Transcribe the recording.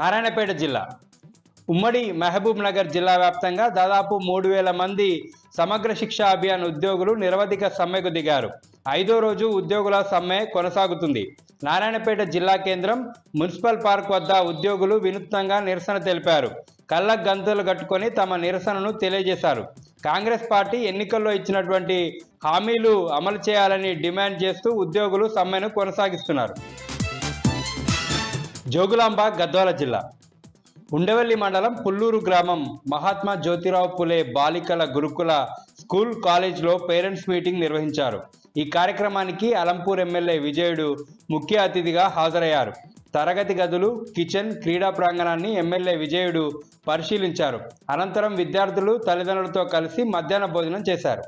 నారాయణపేట జిల్లా ఉమ్మడి మహబూబ్ నగర్ జిల్లా వ్యాప్తంగా దాదాపు 3,000 మంది సమగ్ర శిక్ష అభియాన్ ఉద్యోగులు నిరవధిక సమ్మెకు దిగారు. 5వ రోజు ఉద్యోగుల సమ్మె కొనసాగుతుంది. నారాయణపేట జిల్లా కేంద్రం మున్సిపల్ పార్క్ వద్ద ఉద్యోగులు వినూత్నంగా నిరసన తెలిపారు. కళ్ళకు గంతులు కట్టుకొని తమ నిరసనను తెలియజేశారు. కాంగ్రెస్ పార్టీ ఎన్నికల్లో ఇచ్చినటువంటి హామీలు అమలు చేయాలని డిమాండ్ చేస్తూ ఉద్యోగులు సమ్మెను కొనసాగిస్తున్నారు. జోగులాంబ గద్వాల జిల్లా ఉండవల్లి మండలం పుల్లూరు గ్రామం మహాత్మా జ్యోతిరావు పులే బాలికల గురుకుల స్కూల్ కాలేజ్లో పేరెంట్స్ మీటింగ్ నిర్వహించారు. ఈ కార్యక్రమానికి అలంపూర్ ఎమ్మెల్యే విజయుడు ముఖ్య అతిథిగా హాజరయ్యారు. తరగతి గదులు, కిచెన్, క్రీడా ప్రాంగణాన్ని ఎమ్మెల్యే విజయుడు పరిశీలించారు. అనంతరం విద్యార్థులు తల్లిదండ్రులతో కలిసి మధ్యాహ్న భోజనం చేశారు.